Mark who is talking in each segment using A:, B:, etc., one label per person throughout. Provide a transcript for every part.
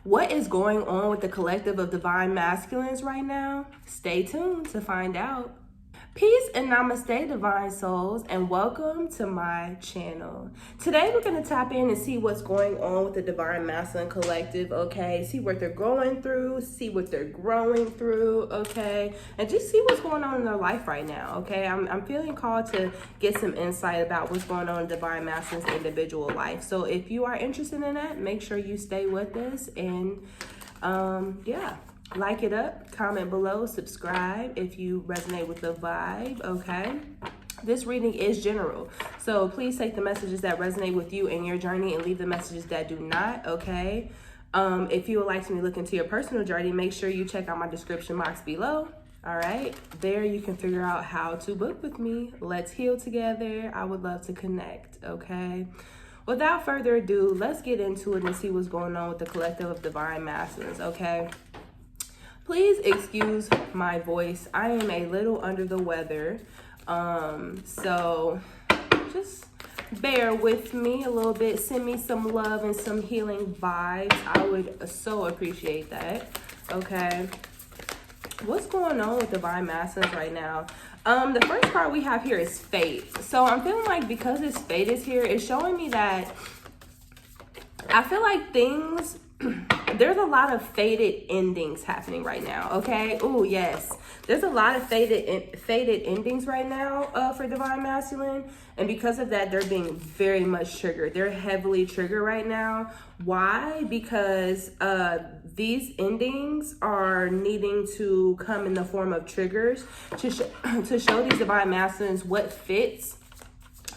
A: What is going on with the collective of divine masculines right now? Stay tuned to find out. Peace and namaste, divine souls, and welcome to my channel. Today we're going to tap in and see what's going on with the divine masculine collective, okay? See what they're going through, see what they're growing through, okay? And just see what's going on in their life right now, okay? I'm feeling called to get some insight about what's going on in divine masculine's individual life. So if you are interested in that, make sure you stay with us and yeah. Like it up, comment below, subscribe if you resonate with the vibe, okay? This reading is general, so please take the messages that resonate with you in your journey and leave the messages that do not, okay? If you would like me to look into your personal journey, make sure you check out my description box below, all right? There you can figure out how to book with me. Let's heal together. I would love to connect, okay? Without further ado, let's get into it and see what's going on with the collective of divine masculines, okay? Please excuse my voice. I am a little under the weather. So just bear with me a little bit. Send me some love and some healing vibes. I would so appreciate that. Okay. What's going on with divine masculines right now? The first card we have here is fate. So I'm feeling like because this fate is here, it's showing me that I feel like things... there's a lot of fated endings happening right now, okay? Oh, yes. There's a lot of fated endings right now for divine masculine. And because of that, they're being very much triggered. They're heavily triggered right now. Why? Because these endings are needing to come in the form of triggers to show these divine masculines what fits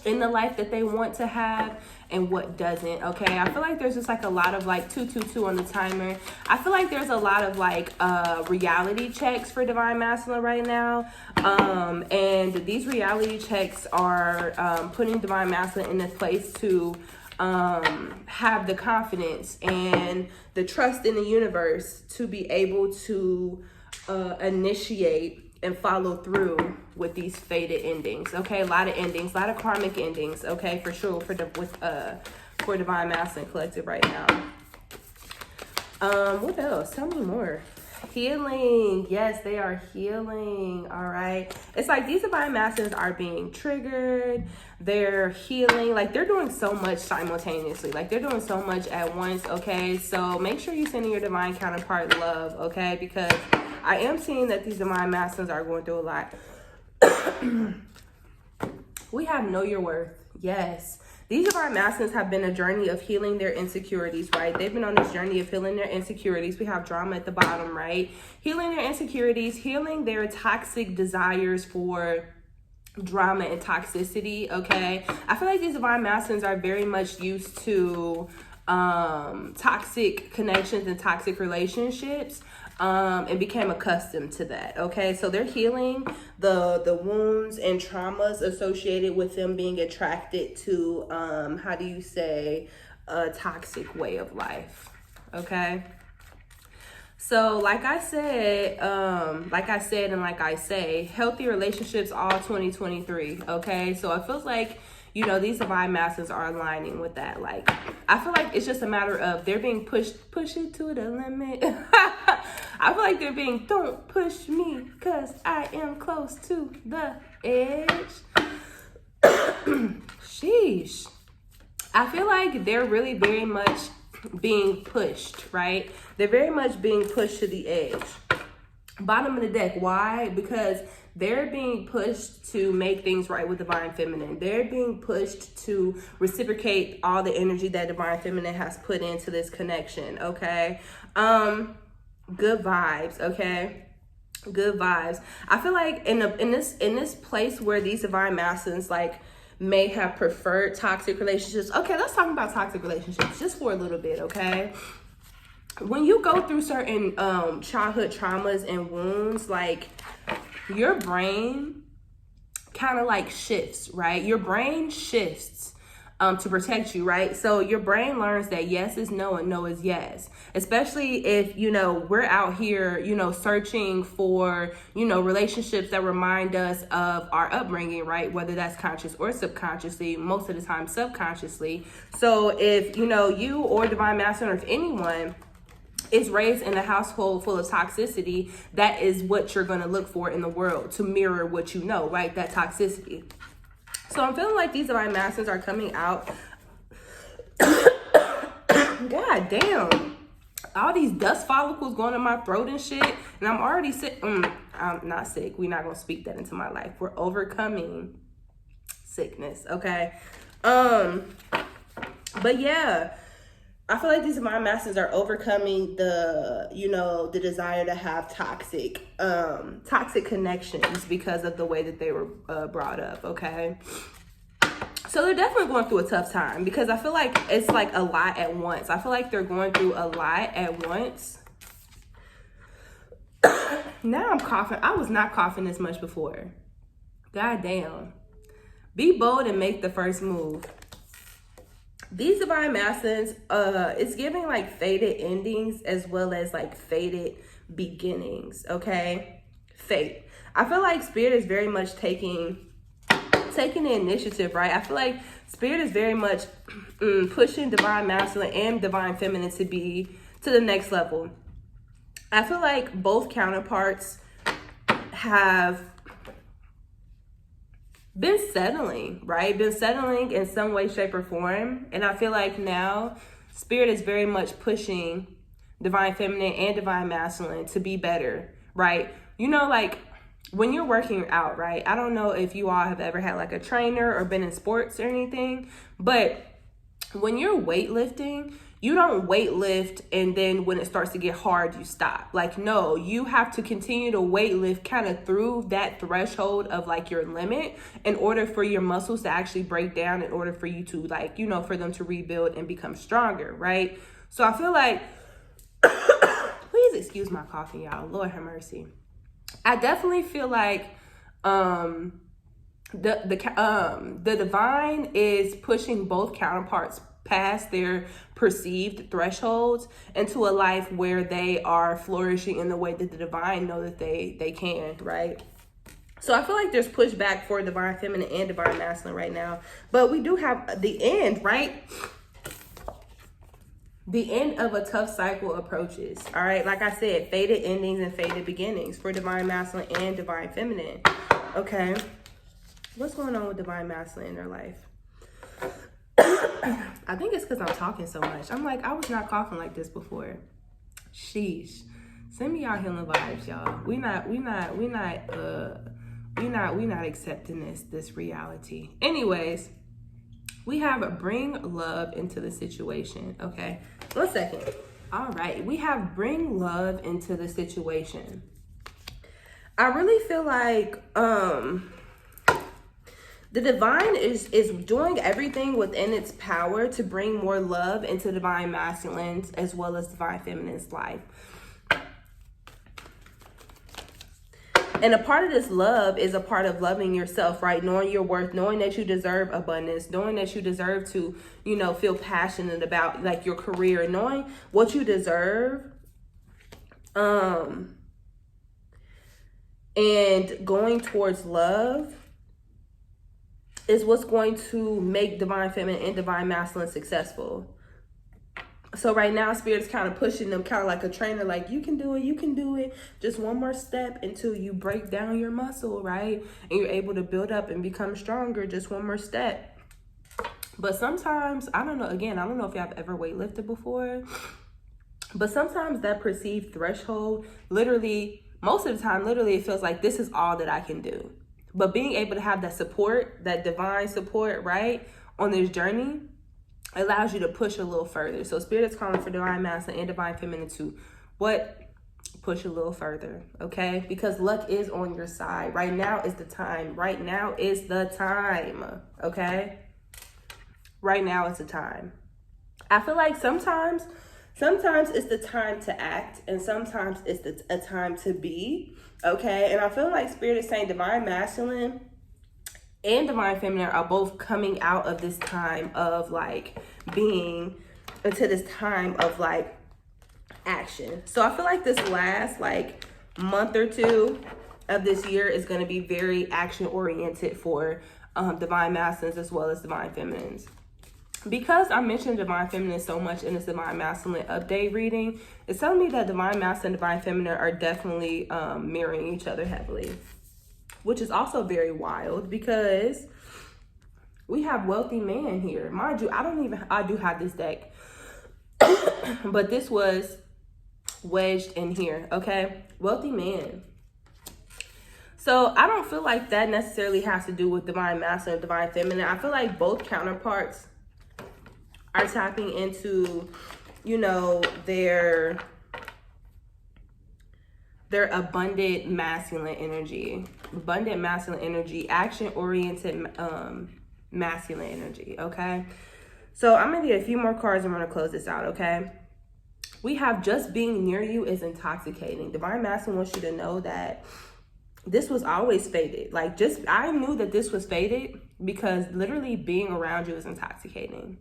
A: in the life that they want to have and what doesn't, okay? I feel like there's just like a lot of like 222 on the timer. I feel like there's a lot of like reality checks for divine masculine right now. And these reality checks are putting divine masculine in this place to have the confidence and the trust in the universe to be able to initiate and follow through with these fated endings, okay? A lot of endings, a lot of karmic endings, okay, for sure, for divine masculine collective right now. What else? Tell me more. Healing. Yes, they are healing. All right. It's like these divine masculines are being triggered. They're healing. Like they're doing so much simultaneously. Like they're doing so much at once. Okay. So make sure you send your divine counterpart love. Okay. Because I am seeing that these divine masculines are going through a lot. We have know your worth. Yes. These divine masculines have been a journey of healing their insecurities, right? They've been on this journey of healing their insecurities. We have drama at the bottom, right? Healing their insecurities, healing their toxic desires for drama and toxicity, okay? I feel like these divine masculines are very much used to toxic connections and toxic relationships. And became accustomed to that, okay? So they're healing the wounds and traumas associated with them being attracted to, how do you say, a toxic way of life, okay? So like I said, and like I say, healthy relationships all 2023, okay? So it feels like, you know, these divine masculines are aligning with that. Like, I feel like it's just a matter of they're being push it to the limit. I feel like they're being, don't push me because I am close to the edge. Sheesh. I feel like they're really very much being pushed, right? They're very much being pushed to the edge. Bottom of the deck. Why? Because they're being pushed to make things right with divine feminine. They're being pushed to reciprocate all the energy that divine feminine has put into this connection, okay? Good vibes, okay? Good vibes. I feel like in this place where these divine masculines like may have preferred toxic relationships. Okay, let's talk about toxic relationships just for a little bit, okay? When you go through certain childhood traumas and wounds, like your brain kind of like shifts, right? Your brain shifts to protect you, right? So your brain learns that yes is no and no is yes, especially if, you know, we're out here, you know, searching for, you know, relationships that remind us of our upbringing, right? Whether that's conscious or subconsciously, most of the time subconsciously. So if, you know, you or divine masculine or if anyone is raised in a household full of toxicity, that is what you're going to look for in the world to mirror what you know, right? That toxicity. So I'm feeling like these divine masculines are coming out. God damn. All these dust follicles going in my throat and shit. And I'm already sick. I'm not sick. We're not going to speak that into my life. We're overcoming sickness, okay? But yeah, I feel like these divine masculines are overcoming the, you know, the desire to have toxic connections because of the way that they were brought up, okay? So they're definitely going through a tough time because I feel like it's like a lot at once. I feel like they're going through a lot at once. Now I'm coughing. I was not coughing this much before. God damn. Be bold and make the first move. These divine masculines, it's giving like faded endings as well as like faded beginnings, okay? Fate. I feel like Spirit is very much taking the initiative, right? I feel like Spirit is very much pushing divine masculine and divine feminine to be to the next level. I feel like both counterparts have been settling, right? Been settling in some way, shape, or form. And I feel like now Spirit is very much pushing divine feminine and divine masculine to be better, right? You know, like when you're working out, right? I don't know if you all have ever had like a trainer or been in sports or anything, but when you're weightlifting, you don't weightlift and then when it starts to get hard, you stop. Like, no, you have to continue to weightlift kind of through that threshold of like your limit in order for your muscles to actually break down, in order for you to like, you know, for them to rebuild and become stronger, right? So I feel like, please excuse my coughing, y'all. Lord have mercy. I definitely feel like the divine is pushing both counterparts past their perceived thresholds into a life where they are flourishing in the way that the divine know that they can, right? So I feel like there's pushback for divine feminine and divine masculine right now, but we do have the end, right? The end of a tough cycle approaches, all right? Like I said, faded endings and faded beginnings for divine masculine and divine feminine, okay? What's going on with divine masculine in their life? I think it's because I'm talking so much. I'm like, I was not coughing like this before. Sheesh. Send me y'all healing vibes, y'all. We not accepting this reality. Anyways, we have bring love into the situation, okay? 1 second. All right, we have bring love into the situation. I really feel like the divine is doing everything within its power to bring more love into divine masculines as well as divine feminine's life. And a part of this love is a part of loving yourself, right? Knowing your worth, knowing that you deserve abundance, knowing that you deserve to, you know, feel passionate about like your career, knowing what you deserve. And going towards love is what's going to make divine feminine and divine masculine successful. So right now, Spirit's kind of pushing them kind of like a trainer, like, you can do it, you can do it. Just one more step until you break down your muscle, right? And you're able to build up and become stronger. Just one more step. But sometimes, I don't know, again, I don't know if y'all have ever weightlifted before, but sometimes that perceived threshold, literally, most of the time, literally, it feels like this is all that I can do. But being able to have that support, that divine support, right, on this journey, allows you to push a little further. So Spirit is calling for divine masculine and divine feminine to what? Push a little further, okay? Because luck is on your side. Right now is the time. Right now is the time, okay? Right now is the time. I feel like sometimes it's the time to act and sometimes it's a time to be, okay? And I feel like Spirit is saying divine masculine and divine feminine are both coming out of this time of like being into this time of like action. So I feel like this last like month or two of this year is going to be very action oriented for divine masculines as well as divine feminines. because I mentioned Divine Feminine so much in this Divine Masculine update reading, it's telling me that Divine Masculine and Divine Feminine are definitely mirroring each other heavily, which is also very wild because we have wealthy man here. Mind you, I do have this deck, but this was wedged in here, okay? Wealthy man. So I don't feel like that necessarily has to do with Divine Masculine and Divine Feminine. I feel like both counterparts are tapping into, you know, their abundant masculine energy. Abundant masculine energy, action-oriented masculine energy, okay? So I'm going to get a few more cards and I'm going to close this out, okay? We have just being near you is intoxicating. Divine Masculine wants you to know that this was always fated. Like, I knew that this was fated because literally being around you is intoxicating.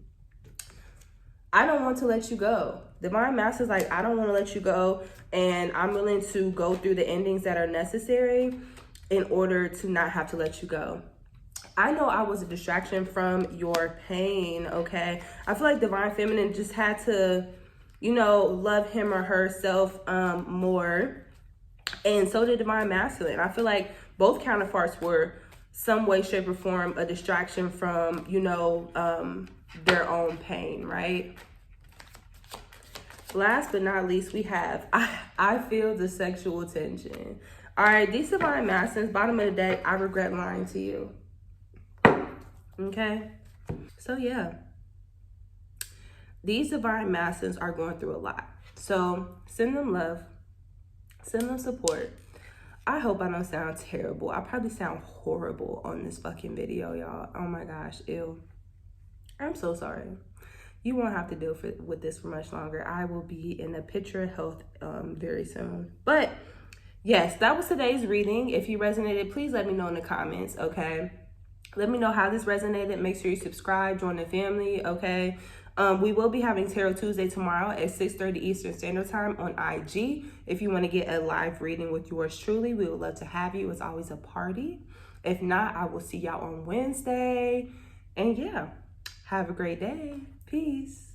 A: I don't want to let you go. Divine Masculine's like, I don't want to let you go, and I'm willing to go through the endings that are necessary in order to not have to let you go. I know I was a distraction from your pain, okay? I feel like Divine Feminine just had to, you know, love him or herself more. And so did Divine Masculine. I feel like both counterparts were some way, shape, or form a distraction from, you know, their own pain, right? Last but not least, we have, I feel the sexual tension. All right, these Divine Masculines, bottom of the deck, I regret lying to you. Okay? So, yeah. These Divine Masculines are going through a lot. So, send them love. Send them support. I hope I don't sound terrible. I probably sound horrible on this fucking video, y'all. Oh my gosh, ew. I'm so sorry. You won't have to deal with this for much longer. I will be in a picture of health very soon. But yes, that was today's reading. If you resonated, please let me know in the comments, okay? Let me know how this resonated. Make sure you subscribe, join the family, okay? We will be having Tarot Tuesday tomorrow at 6:30 Eastern Standard Time on IG. If you want to get a live reading with yours truly, we would love to have you. It's always a party. If not, I will see y'all on Wednesday. And yeah, have a great day. Peace.